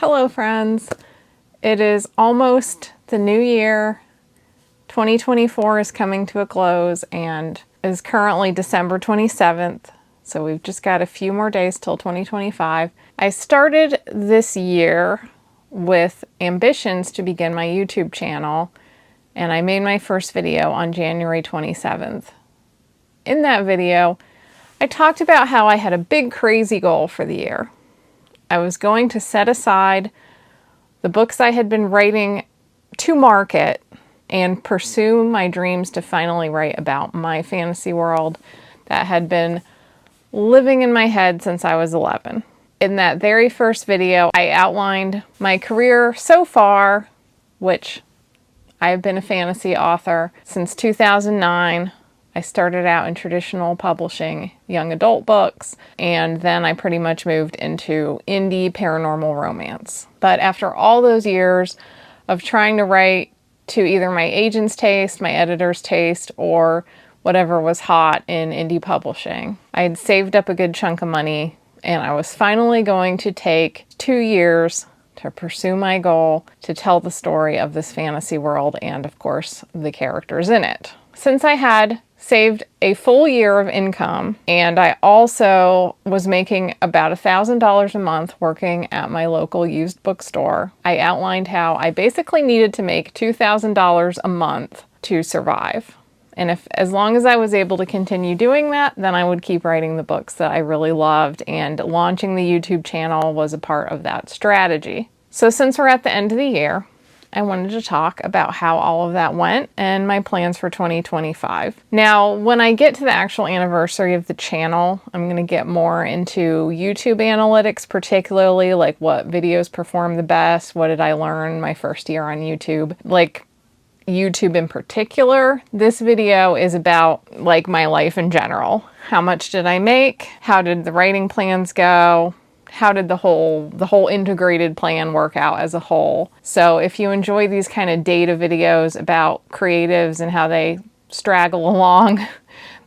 Hello friends, it is almost the new year. 2024 is coming to a close and is currently December 27th, so we've just got a few more days till 2025. I started this year with ambitions to begin my YouTube channel, and I made my first video on January 27th. In that video, I talked about how I had a big crazy goal for the year. I was going to set aside the books I had been writing to market and pursue my dreams to finally write about my fantasy world that had been living in my head since I was 11. In that very first video, I outlined my career so far, which I have been a fantasy author since 2009. I started out in traditional publishing young adult books, and then I pretty much moved into indie paranormal romance. But after all those years of trying to write to either my agent's taste, my editor's taste, or whatever was hot in indie publishing, I had saved up a good chunk of money, and I was finally going to take 2 years to pursue my goal to tell the story of this fantasy world and, of course, the characters in it. Since I had saved a full year of income, and I also was making about $1,000 a month working at my local used bookstore, I outlined how I basically needed to make $2,000 a month to survive. And as long as I was able to continue doing that, then I would keep writing the books that I really loved, and launching the YouTube channel was a part of that strategy. So since we're at the end of the year, I wanted to talk about how all of that went and my plans for 2025. Now, when I get to the actual anniversary of the channel, I'm going to get more into YouTube analytics, particularly like what videos perform the best, what did I learn my first year on YouTube, like YouTube in particular. This video is about like my life in general. How much did I make? How did the writing plans go? How did the whole integrated plan work out as a whole? So if you enjoy these kind of data videos about creatives and how they straggle along,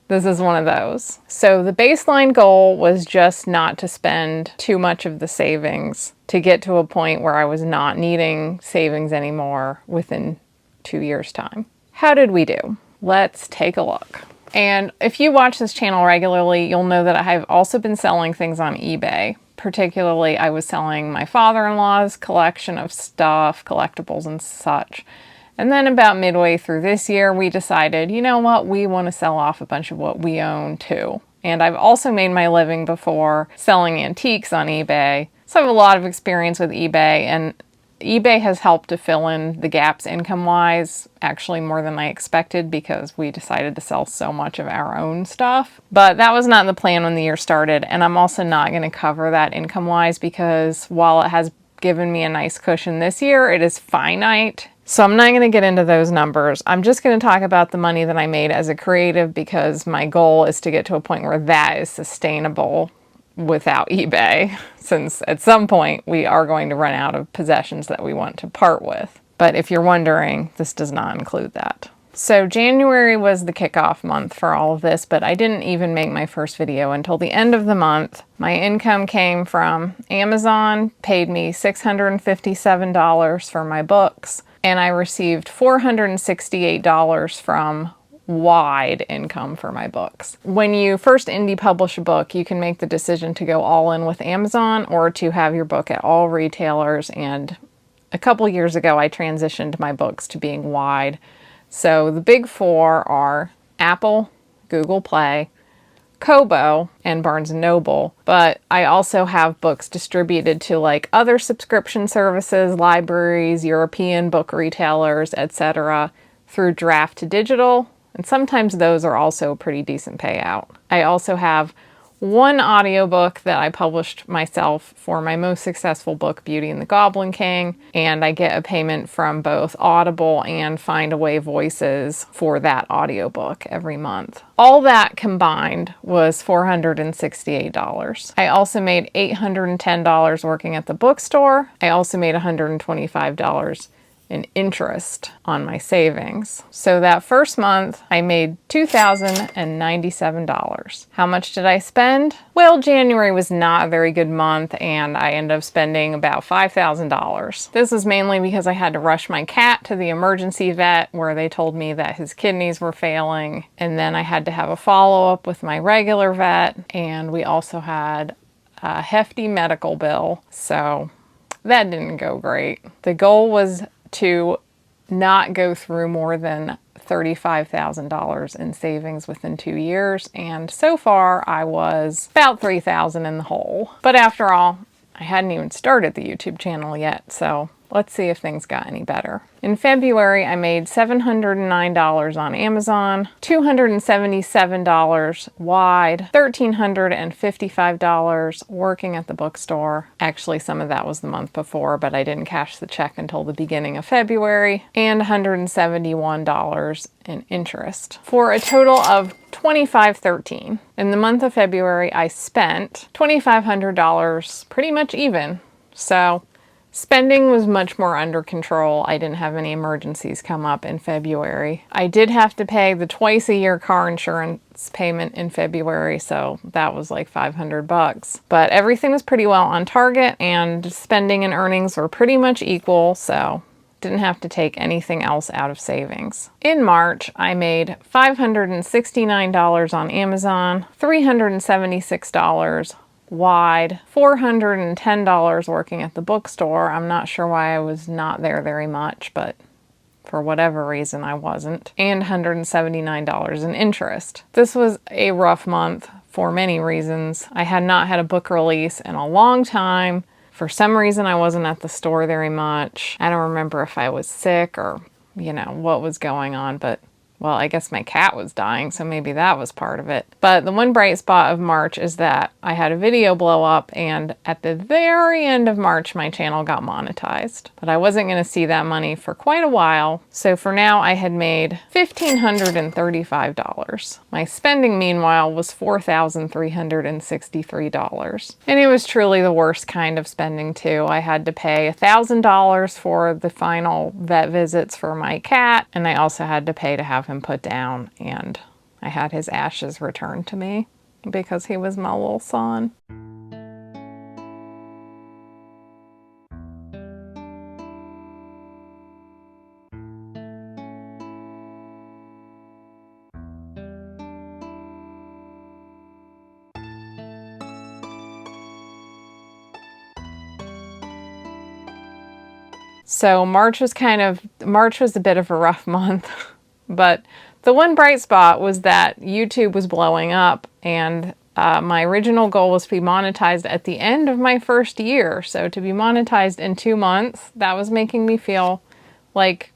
this is one of those. So the baseline goal was just not to spend too much of the savings to get to a point where I was not needing savings anymore within 2 years' time. How did we do? Let's take a look. And if you watch this channel regularly, you'll know that I have also been selling things on eBay. Particularly, I was selling my father-in-law's collection of stuff, collectibles and such. And then about midway through this year, we decided, you know what, we want to sell off a bunch of what we own too. And I've also made my living before selling antiques on eBay. So I have a lot of experience with eBay, and eBay has helped to fill in the gaps income-wise, actually more than I expected, because we decided to sell so much of our own stuff. But that was not the plan when the year started, and I'm also not going to cover that income-wise because while it has given me a nice cushion this year, it is finite. So I'm not going to get into those numbers. I'm just going to talk about the money that I made as a creative, because my goal is to get to a point where that is sustainable without eBay, since at some point we are going to run out of possessions that we want to part with. But if you're wondering, this does not include that. So January was the kickoff month for all of this, but I didn't even make my first video until the end of the month. My income came from Amazon, paid me $657 for my books, and I received $468 from wide income for my books. When you first indie publish a book, you can make the decision to go all in with Amazon or to have your book at all retailers, and a couple years ago I transitioned my books to being wide. So the big four are Apple, Google Play, Kobo, and Barnes & Noble, but I also have books distributed to like other subscription services, libraries, European book retailers, etc. through Draft to Digital, and sometimes those are also a pretty decent payout. I also have one audiobook that I published myself for my most successful book, Beauty and the Goblin King, and I get a payment from both Audible and Findaway Voices for that audiobook every month. All that combined was $468. I also made $810 working at the bookstore. I also made $125 in interest on my savings. So that first month I made $2,097. How much did I spend? Well, January was not a very good month and I ended up spending about $5,000. This was mainly because I had to rush my cat to the emergency vet where they told me that his kidneys were failing, and then I had to have a follow-up with my regular vet, and we also had a hefty medical bill, so that didn't go great. The goal was to not go through more than $35,000 in savings within 2 years, and so far I was about $3,000 in the hole. But after all, I hadn't even started the YouTube channel yet, so let's see if things got any better. In February, I made $709 on Amazon, $277 wide, $1,355 working at the bookstore. Actually, some of that was the month before, but I didn't cash the check until the beginning of February, and $171 in interest, for a total of $2,513. In the month of February, I spent $2,500, pretty much even. So spending was much more under control. I didn't have any emergencies come up in February. I did have to pay the twice-a-year car insurance payment in February, so that was like $500. But everything was pretty well on target, and spending and earnings were pretty much equal, so didn't have to take anything else out of savings. In March, I made $569 on Amazon, $376 wide, $410 working at the bookstore. I'm not sure why I was not there very much, but for whatever reason I wasn't, and $179 in interest. This was a rough month for many reasons. I had not had a book release in a long time. For some reason I wasn't at the store very much. I don't remember if I was sick or, what was going on, but well, I guess my cat was dying, so maybe that was part of it. But the one bright spot of March is that I had a video blow up, and at the very end of March, my channel got monetized. But I wasn't going to see that money for quite a while, so for now I had made $1,535. My spending, meanwhile, was $4,363. And it was truly the worst kind of spending, too. I had to pay $1,000 for the final vet visits for my cat, and I also had to pay to have him put down, and I had his ashes returned to me because he was my little son. So March was a bit of a rough month. But the one bright spot was that YouTube was blowing up, and my original goal was to be monetized at the end of my first year. So to be monetized in 2 months, that was making me feel like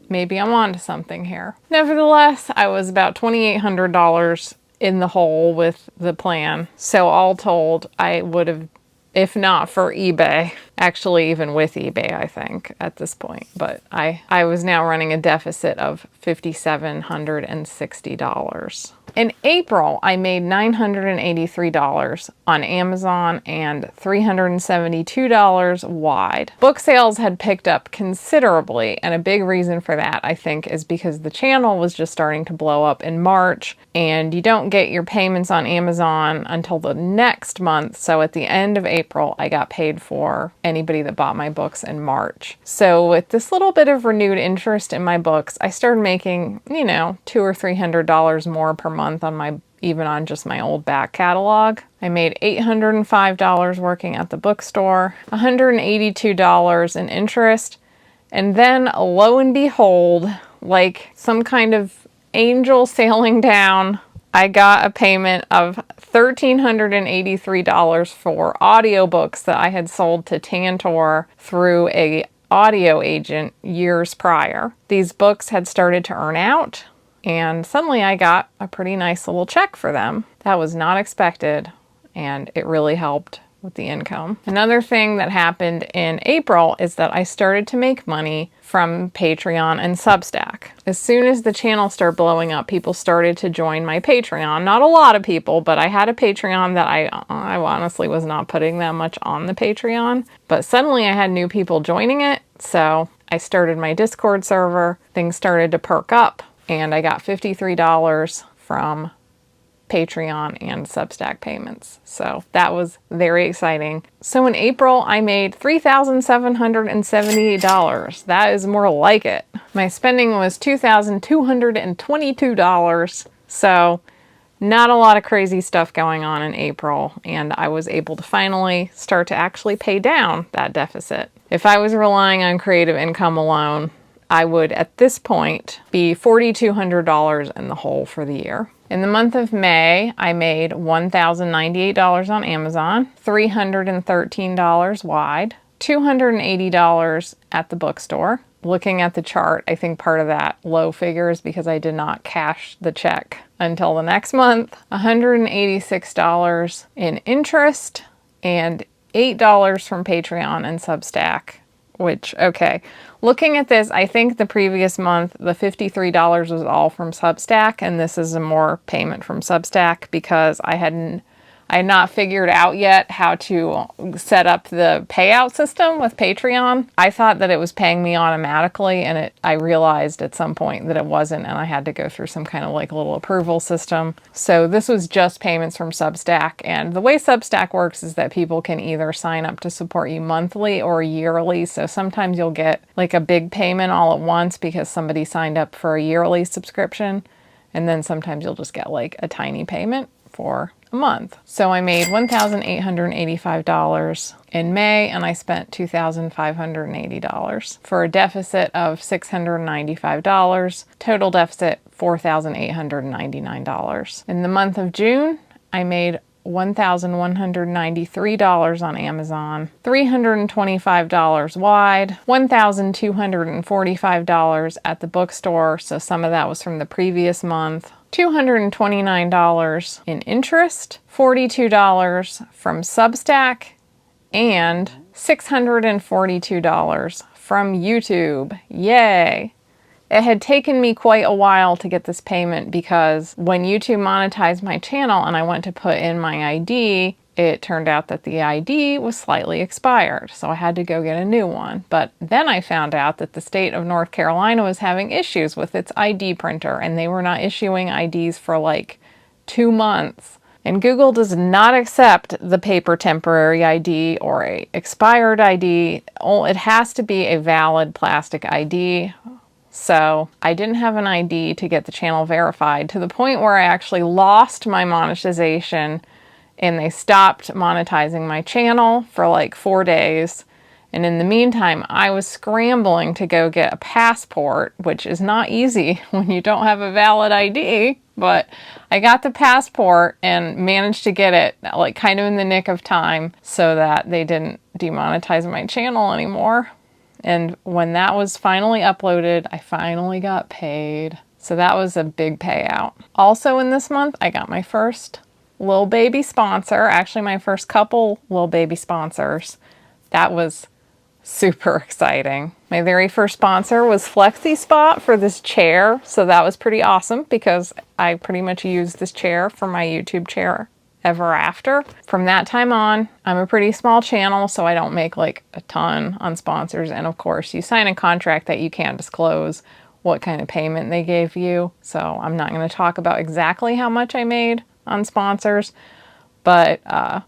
maybe I'm onto something here. Nevertheless, I was about $2,800 in the hole with the plan. So all told, I would have, if not for eBay, actually even with eBay, I think, at this point. But I was now running a deficit of $5,760. In April, I made $983 on Amazon and $372 wide. Book sales had picked up considerably, and a big reason for that, I think, is because the channel was just starting to blow up in March, and you don't get your payments on Amazon until the next month. So at the end of April, I got paid for anybody that bought my books in March. So with this little bit of renewed interest in my books, I started making, $200 or $300 more per month on even on just my old back catalog. I made $805 working at the bookstore, $182 in interest, and then lo and behold, like some kind of angel sailing down, I got a payment of $1,383 for audiobooks that I had sold to Tantor through a audio agent years prior. These books had started to earn out, and suddenly I got a pretty nice little check for them. That was not expected, and it really helped with the income. Another thing that happened in April is that I started to make money from Patreon and Substack. As soon as the channel started blowing up, people started to join my Patreon. Not a lot of people, but I had a Patreon that I honestly was not putting that much on the Patreon. But suddenly I had new people joining it, so I started my Discord server, things started to perk up, and I got $53 from Patreon and Substack payments. So that was very exciting. So in April, I made $3,778. That is more like it. My spending was $2,222. So not a lot of crazy stuff going on in April, and I was able to finally start to actually pay down that deficit. If I was relying on creative income alone, I would at this point be $4,200 in the hole for the year. In the month of May, I made $1,098 on Amazon, $313 wide, $280 at the bookstore. Looking at the chart, I think part of that low figure is because I did not cash the check until the next month. $186 in interest and $8 from Patreon and Substack, which, okay. Looking at this, I think the previous month, the $53 was all from Substack, and this is a more payment from Substack because I had not figured out yet how to set up the payout system with Patreon. I thought that it was paying me automatically, and I realized at some point that it wasn't, and I had to go through some kind of like little approval system. So this was just payments from Substack, and the way Substack works is that people can either sign up to support you monthly or yearly. So sometimes you'll get like a big payment all at once because somebody signed up for a yearly subscription, and then sometimes you'll just get like a tiny payment for a month. So I made $1,885 in May, and I spent $2,580 for a deficit of $695. Total deficit $4,899. In the month of June, I made $1,193 on Amazon, $325 wide, $1,245 at the bookstore, so some of that was from the previous month, $229 in interest, $42 from Substack, and $642 from YouTube. Yay! It had taken me quite a while to get this payment because when YouTube monetized my channel and I went to put in my ID, it turned out that the ID was slightly expired, so I had to go get a new one. But then I found out that the state of North Carolina was having issues with its ID printer, and they were not issuing IDs for like 2 months. And Google does not accept the paper temporary ID or a expired ID. It has to be a valid plastic ID. So I didn't have an ID to get the channel verified, to the point where I actually lost my monetization and they stopped monetizing my channel for like 4 days. And in the meantime, I was scrambling to go get a passport, which is not easy when you don't have a valid ID. But I got the passport and managed to get it like kind of in the nick of time so that they didn't demonetize my channel anymore. And when that was finally uploaded, I finally got paid. So that was a big payout. Also in this month, I got my first Lil Baby sponsor, actually my first couple Lil Baby sponsors. That was super exciting. My very first sponsor was FlexiSpot for this chair. So that was pretty awesome because I pretty much used this chair for my YouTube chair ever after. From that time on, I'm a pretty small channel, so I don't make like a ton on sponsors. And of course, you sign a contract that you can't disclose what kind of payment they gave you. So I'm not going to talk about exactly how much I made on sponsors, but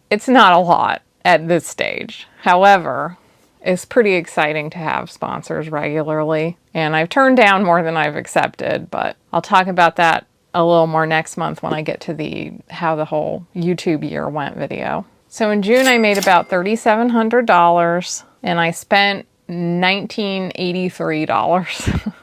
it's not a lot at this stage. However, it's pretty exciting to have sponsors regularly, and I've turned down more than I've accepted, but I'll talk about that a little more next month when I get to the how the whole YouTube year went video. So in June, I made about $3,700 and I spent $1,983.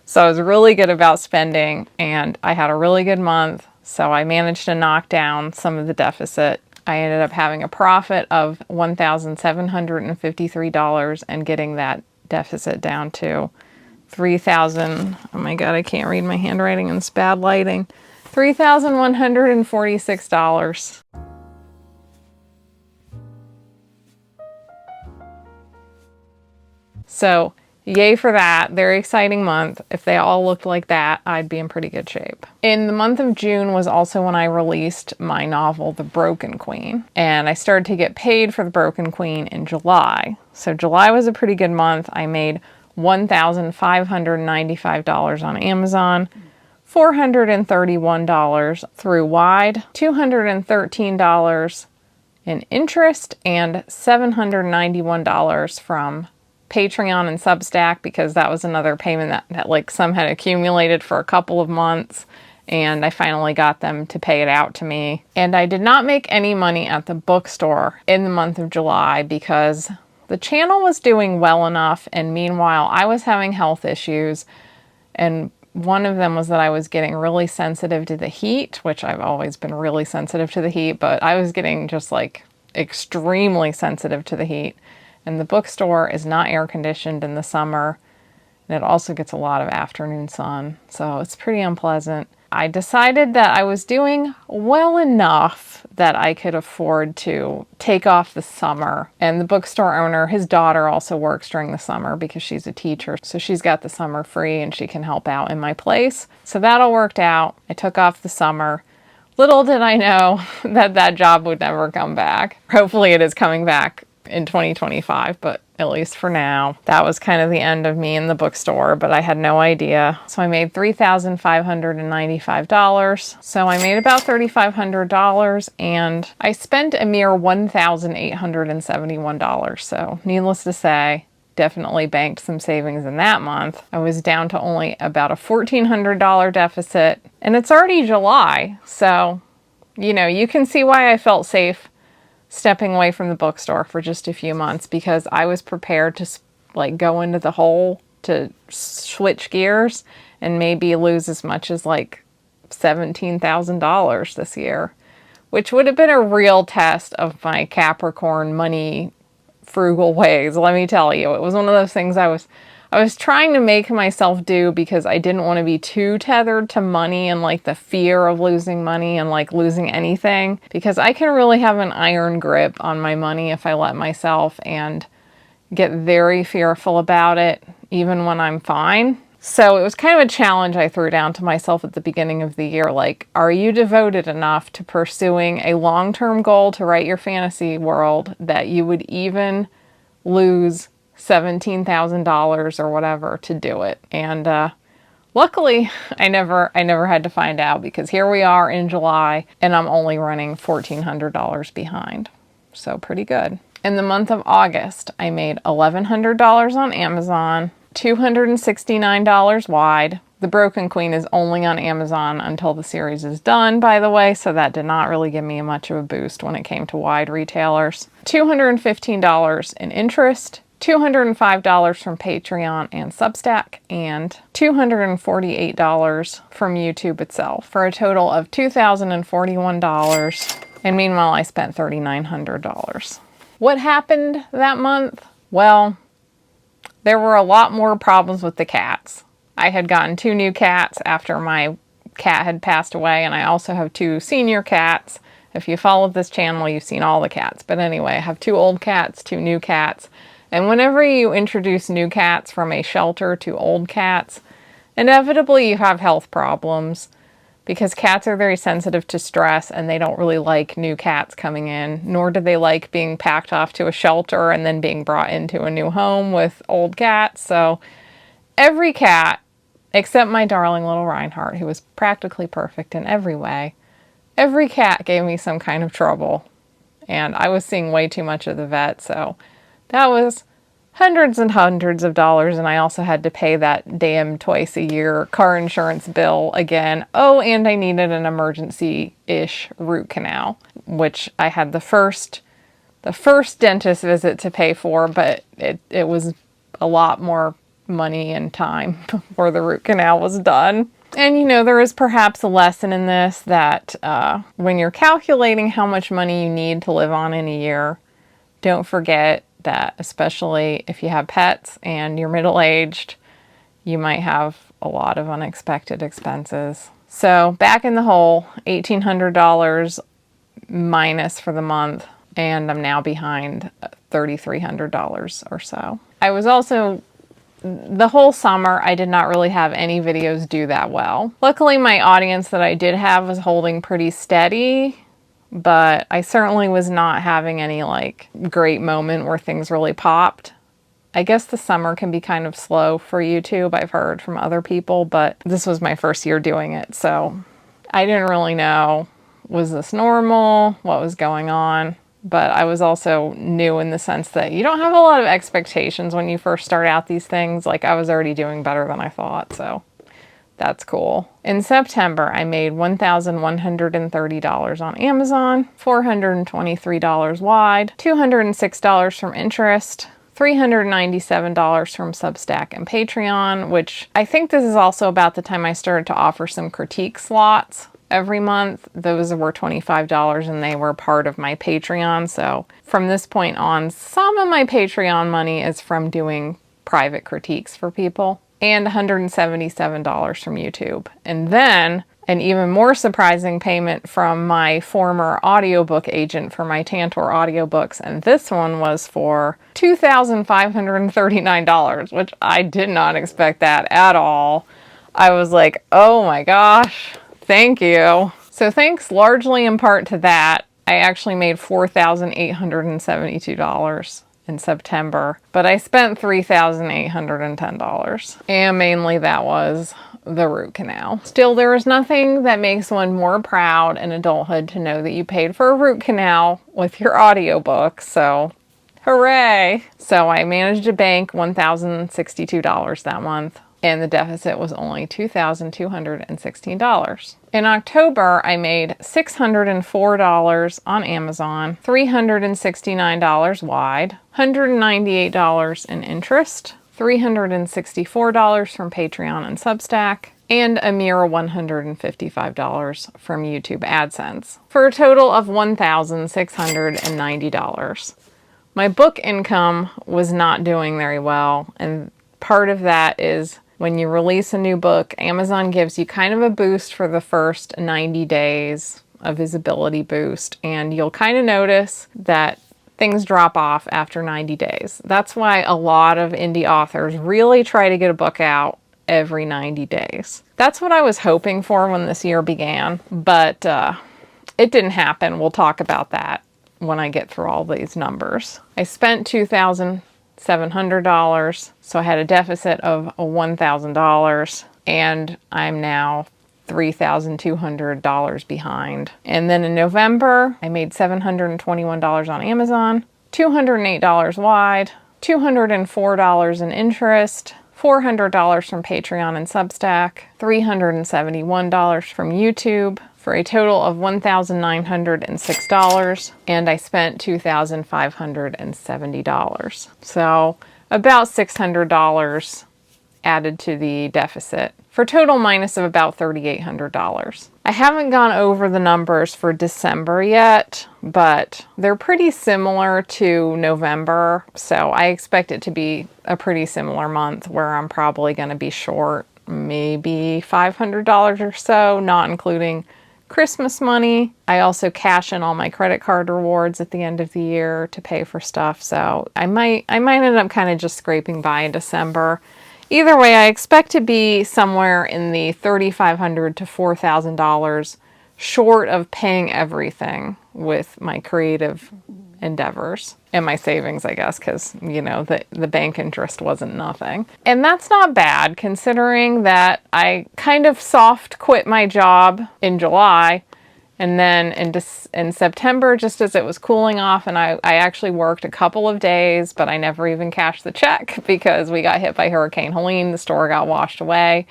So I was really good about spending and I had a really good month. So I managed to knock down some of the deficit. I ended up having a profit of $1,753 and getting that deficit down to $3,000. Oh my God, I can't read my handwriting and it's bad lighting. $3,146. So yay for that. Very exciting month. If they all looked like that, I'd be in pretty good shape. In the month of June was also when I released my novel, The Broken Queen. And I started to get paid for The Broken Queen in July. So July was a pretty good month. I made $1,595 on Amazon, $431 through Wide, $213 in interest, and $791 from Patreon and Substack, because that was another payment that like some had accumulated for a couple of months, and I finally got them to pay it out to me. And I did not make any money at the bookstore in the month of July because the channel was doing well enough, and meanwhile I was having health issues, and one of them was that I was getting really sensitive to the heat, which I've always been really sensitive to the heat, but I was getting just like extremely sensitive to the heat. And the bookstore is not air conditioned in the summer, and it also gets a lot of afternoon sun, so it's pretty unpleasant. I decided that I was doing well enough that I could afford to take off the summer. And the bookstore owner, his daughter also works during the summer because she's a teacher, so she's got the summer free and she can help out in my place. So that all worked out. I took off the summer. Little did I know that that job would never come back. Hopefully it is coming back in 2025, but at least for now. That was kind of the end of me in the bookstore, but I had no idea. So I made $3,595. So I made about $3,500, and I spent a mere $1,871. So needless to say, definitely banked some savings in that month. I was down to only about a $1,400 deficit, and it's already July. So, you know, you can see why I felt safe stepping away from the bookstore for just a few months, because I was prepared to like go into the hole to switch gears and maybe lose as much as like $17,000 this year, which would have been a real test of my Capricorn money frugal ways. Let me tell you, it was one of those things I was trying to make myself do because I didn't want to be too tethered to money and like the fear of losing money and like losing anything, because I can really have an iron grip on my money if I let myself, and get very fearful about it even when I'm fine. So it was kind of a challenge I threw down to myself at the beginning of the year. Like, are you devoted enough to pursuing a long-term goal to write your fantasy world that you would even lose $17,000 or whatever to do it? And luckily I never had to find out, because here we are in July and I'm only running $1,400 behind. So pretty good. In the month of August, I made $1,100 on Amazon, $269 Wide. The Broken Queen is only on Amazon until the series is done, by the way, so that did not really give me much of a boost when it came to Wide retailers. $215 in interest, $205 from Patreon and Substack, and $248 from YouTube itself, for a total of $2,041. And meanwhile, I spent $3,900. What happened that month? Well, there were a lot more problems with the cats. I had gotten 2 new cats after my cat had passed away, and I also have 2 senior cats. If you follow this channel, you've seen all the cats. But anyway, I have 2 old cats, 2 new cats. And whenever you introduce new cats from a shelter to old cats, inevitably you have health problems, because cats are very sensitive to stress and they don't really like new cats coming in, nor do they like being packed off to a shelter and then being brought into a new home with old cats. So every cat, except my darling little Reinhardt, who was practically perfect in every way, every cat gave me some kind of trouble. And I was seeing way too much of the vet, so that was hundreds and hundreds of dollars, and I also had to pay that damn twice a year car insurance bill again. Oh, and I needed an emergency-ish root canal, which I had the first dentist visit to pay for, but it was a lot more money and time before the root canal was done. And you know, there is perhaps a lesson in this that when you're calculating how much money you need to live on in a year, don't forget that, especially if you have pets and you're middle-aged, you might have a lot of unexpected expenses. So back in the hole, $1,800 minus for the month, and I'm now behind $3,300 or so. I was also, the whole summer, I did not really have any videos do that well. Luckily, my audience that I did have was holding pretty steady, but I certainly was not having any like great moment where things really popped. I guess the summer can be kind of slow for YouTube, I've heard from other people, but this was my first year doing it, so I didn't really know, was this normal? What was going on? But I was also new in the sense that you don't have a lot of expectations when you first start out these things. Like, I was already doing better than I thought, so that's cool. In September, I made $1,130 on Amazon, $423 wide, $206 from interest, $397 from Substack and Patreon, which I think this is also about the time I started to offer some critique slots every month. Those were $25 and they were part of my Patreon. So from this point on, some of my Patreon money is from doing private critiques for people, and $177 from YouTube. And then an even more surprising payment from my former audiobook agent for my Tantor audiobooks, and this one was for $2,539, which I did not expect that at all. I was like, oh my gosh, thank you. So thanks largely in part to that, I actually made $4,872 in September, but I spent $3,810, and mainly that was the root canal. Still, there is nothing that makes one more proud in adulthood to know that you paid for a root canal with your audiobook, so hooray! So I managed to bank $1,062 that month, and the deficit was only $2,216. In October, I made $604 on Amazon, $369 wide, $198 in interest, $364 from Patreon and Substack, and a mere $155 from YouTube AdSense, for a total of $1,690. My book income was not doing very well, and part of that is when you release a new book, Amazon gives you kind of a boost for the first 90 days, a visibility boost, and you'll kind of notice that things drop off after 90 days. That's why a lot of indie authors really try to get a book out every 90 days. That's what I was hoping for when this year began, but it didn't happen. We'll talk about that when I get through all these numbers. I spent $2,700, so I had a deficit of $1,000, and I'm now $3,200 behind. And then in November, I made $721 on Amazon, $208 wide, $204 in interest, $400 from Patreon and Substack, $371 from YouTube, for a total of $1,906, and I spent $2,570. So about $600 added to the deficit, for a total minus of about $3,800. I haven't gone over the numbers for December yet, but they're pretty similar to November, so I expect it to be a pretty similar month where I'm probably going to be short maybe $500 or so, not including Christmas money. I also cash in all my credit card rewards at the end of the year to pay for stuff, so I might end up kind of just scraping by in December. Either way, I expect to be somewhere in the $3,500 to $4,000 short of paying everything with my creative endeavors and my savings, I guess, because, you know, the bank interest wasn't nothing. And that's not bad, considering that I kind of soft quit my job in July, and then in September, just as it was cooling off, and I actually worked a couple of days, but I never even cashed the check because we got hit by Hurricane Helene, the store got washed away,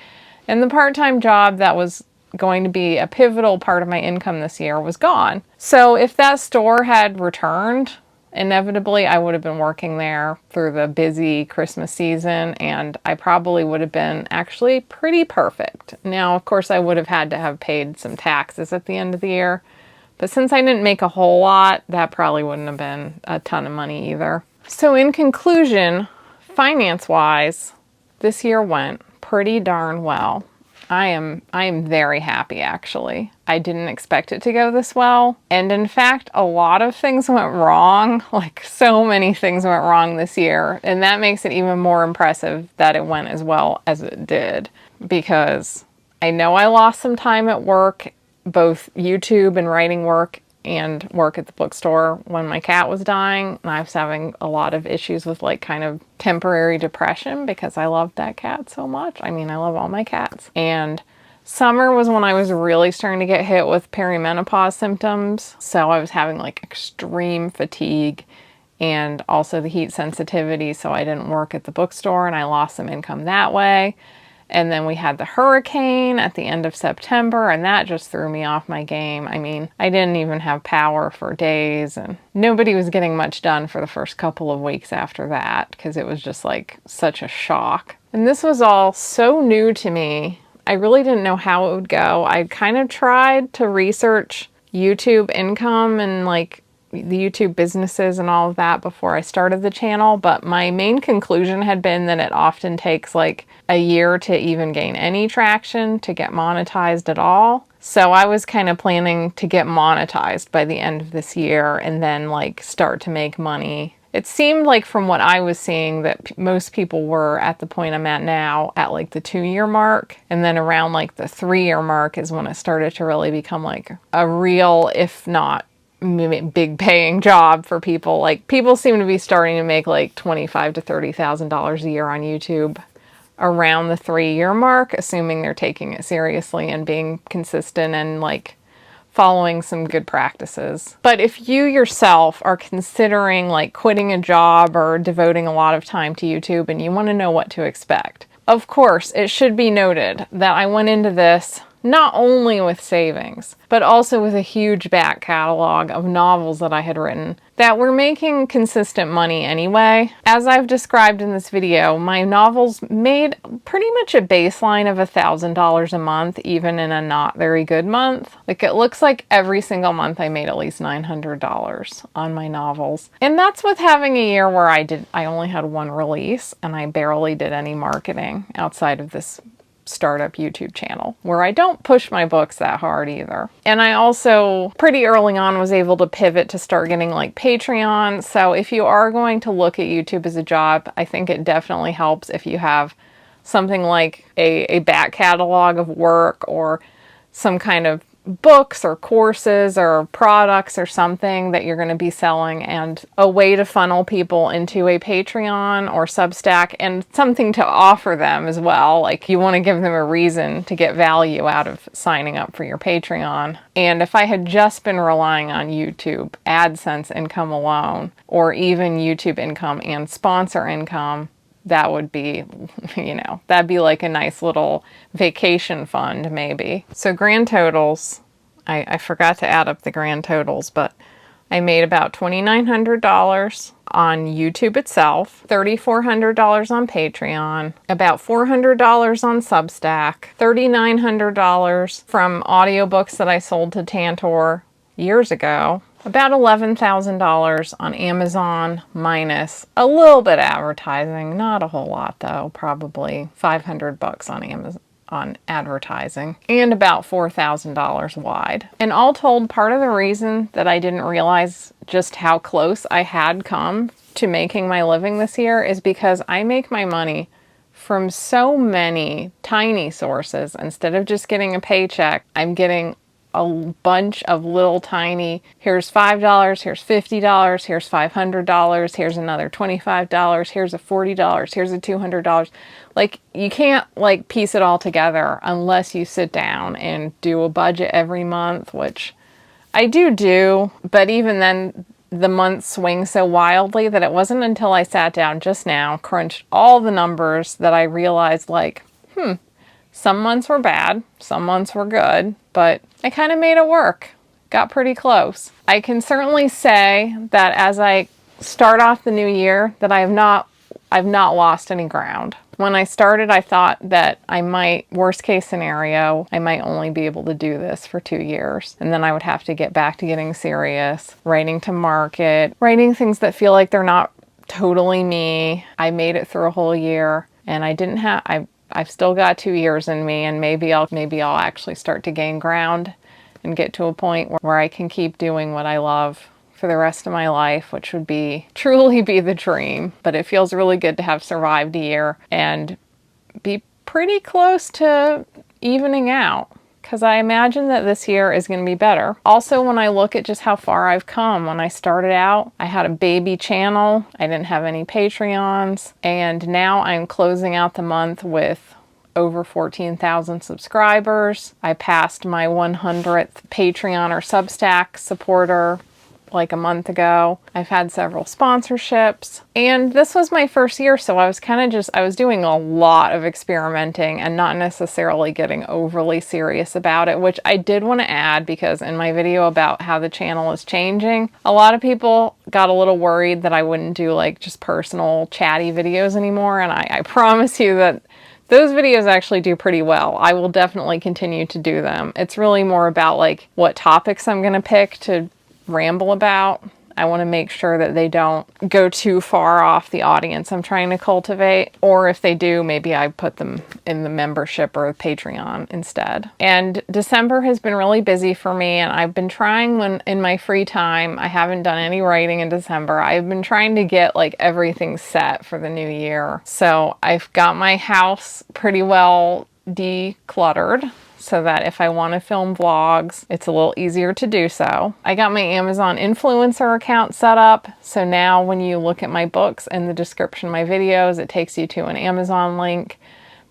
and the part-time job that was going to be a pivotal part of my income this year was gone. So if that store had returned, inevitably I would have been working there through the busy Christmas season, and I probably would have been actually pretty perfect. Now, of course, I would have had to have paid some taxes at the end of the year, but since I didn't make a whole lot, that probably wouldn't have been a ton of money either. So in conclusion, finance-wise, this year went pretty darn well. I am very happy, actually. I didn't expect it to go this well. And in fact, a lot of things went wrong. Like, so many things went wrong this year. And that makes it even more impressive that it went as well as it did. Because I know I lost some time at work, both YouTube and writing work, and work at the bookstore when my cat was dying. And I was having a lot of issues with like kind of temporary depression because I loved that cat so much. I mean, I love all my cats. And summer was when I was really starting to get hit with perimenopause symptoms. So I was having like extreme fatigue and also the heat sensitivity. So I didn't work at the bookstore and I lost some income that way. And then we had the hurricane at the end of September, and that just threw me off my game. I mean, I didn't even have power for days, and nobody was getting much done for the first couple of weeks after that because it was just like such a shock. And this was all so new to me. I really didn't know how it would go. I kind of tried to research YouTube income and like the YouTube businesses and all of that before I started the channel, but my main conclusion had been that it often takes like a year to even gain any traction to get monetized at all. So I was kind of planning to get monetized by the end of this year and then like start to make money. It seemed like from what I was seeing that most people were at the point I'm at now at like the 2-year mark, and then around like the 3-year mark is when it started to really become like a real, if not big paying job for people. Like people seem to be starting to make like $25,000 to $30,000 a year on YouTube around the 3-year mark, assuming they're taking it seriously and being consistent and like following some good practices. But if you yourself are considering like quitting a job or devoting a lot of time to YouTube and you want to know what to expect, of course, it should be noted that I went into this not only with savings, but also with a huge back catalog of novels that I had written that were making consistent money anyway. As I've described in this video, my novels made pretty much a baseline of $1,000 a month, even in a not very good month. Like it looks like every single month I made at least $900 on my novels. And that's with having a year where I only had one release and I barely did any marketing outside of this startup YouTube channel where I don't push my books that hard either. And I also pretty early on was able to pivot to start getting like Patreon. So if you are going to look at YouTube as a job, I think it definitely helps if you have something like a back catalog of work or some kind of books or courses or products or something that you're going to be selling, and a way to funnel people into a Patreon or Substack and something to offer them as well. Like you want to give them a reason to get value out of signing up for your Patreon. And if I had just been relying on YouTube AdSense income alone, or even YouTube income and sponsor income, that would be, that'd be like a nice little vacation fund maybe. So grand totals, I forgot to add up the grand totals, but I made about $2,900 on YouTube itself, $3,400 on Patreon, about $400 on Substack, $3,900 from audiobooks that I sold to Tantor years ago, about $11,000 on Amazon minus a little bit of advertising, not a whole lot though, probably $500 on Amazon on advertising, and about $4,000 wide. And all told, part of the reason that I didn't realize just how close I had come to making my living this year is because I make my money from so many tiny sources. Instead of just getting a paycheck, I'm getting a bunch of little tiny, here's $5, here's $50, here's $500, here's another $25, here's a $40, here's a $200. Like you can't like piece it all together unless you sit down and do a budget every month, which I do, but even then the months swing so wildly that it wasn't until I sat down just now, crunched all the numbers, that I realized like, some months were bad, some months were good, but I kind of made it work. Got pretty close. I can certainly say that as I start off the new year that I've not lost any ground. When I started, I thought that I might, worst case scenario, I might only be able to do this for 2 years. And then I would have to get back to getting serious, writing to market, writing things that feel like they're not totally me. I made it through a whole year, and I've still got 2 years in me, and maybe I'll actually start to gain ground and get to a point where I can keep doing what I love for the rest of my life, which would truly be the dream. But it feels really good to have survived a year and be pretty close to evening out. because I imagine that this year is going to be better. Also, when I look at just how far I've come, when I started out, I had a baby channel. I didn't have any Patreons, and now I'm closing out the month with over 14,000 subscribers. I passed my 100th Patreon or Substack supporter like a month ago. I've had several sponsorships, and this was my first year, so I was doing a lot of experimenting and not necessarily getting overly serious about it, which I did want to add, because in my video about how the channel is changing, a lot of people got a little worried that I wouldn't do like just personal chatty videos anymore, and I promise you that those videos actually do pretty well. I will definitely continue to do them. It's really more about like what topics I'm going to pick to ramble about. I want to make sure that they don't go too far off the audience I'm trying to cultivate, or if they do, maybe I put them in the membership or Patreon instead. And December has been really busy for me, and I've been trying, when in my free time, I haven't done any writing in December. I've been trying to get like everything set for the new year. So I've got my house pretty well decluttered, so that if I want to film vlogs, it's a little easier to do so. I got my Amazon influencer account set up, so now when you look at my books in the description of my videos, it takes you to an Amazon link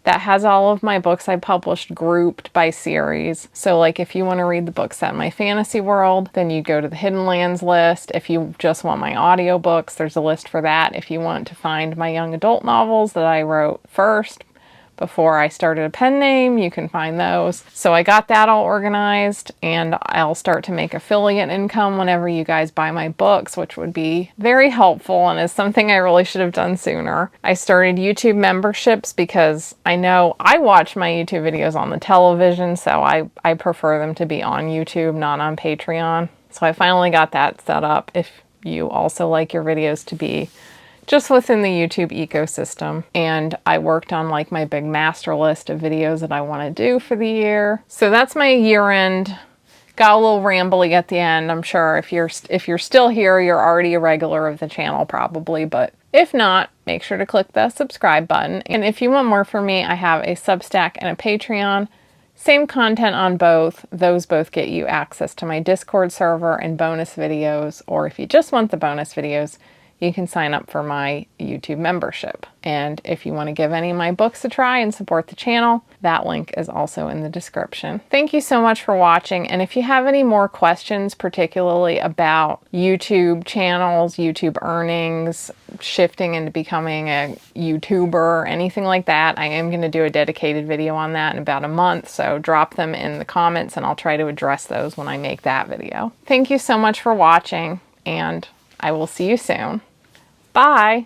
that has all of my books I published grouped by series. So like if you want to read the books set in my fantasy world, then you go to the Hidden Lands list. If you just want my audiobooks, there's a list for that. If you want to find my young adult novels that I wrote first, before I started a pen name, you can find those. So I got that all organized, and I'll start to make affiliate income whenever you guys buy my books, which would be very helpful and is something I really should have done sooner. I started YouTube memberships because I know I watch my YouTube videos on the television, so I prefer them to be on YouTube, not on Patreon. So I finally got that set up if you also like your videos to be just within the YouTube ecosystem. And I worked on like my big master list of videos that I want to do for the year. So that's my year end. Got a little rambly at the end. I'm sure if you're still here, you're already a regular of the channel probably, but if not, make sure to click the subscribe button. And if you want more from me, I have a Substack and a Patreon. Same content on both. Those both get you access to my Discord server and bonus videos, or if you just want the bonus videos, you can sign up for my YouTube membership. And if you want to give any of my books a try and support the channel, that link is also in the description. Thank you so much for watching. And if you have any more questions, particularly about YouTube channels, YouTube earnings, shifting into becoming a YouTuber, anything like that, I am going to do a dedicated video on that in about a month. So drop them in the comments and I'll try to address those when I make that video. Thank you so much for watching, and I will see you soon. Bye!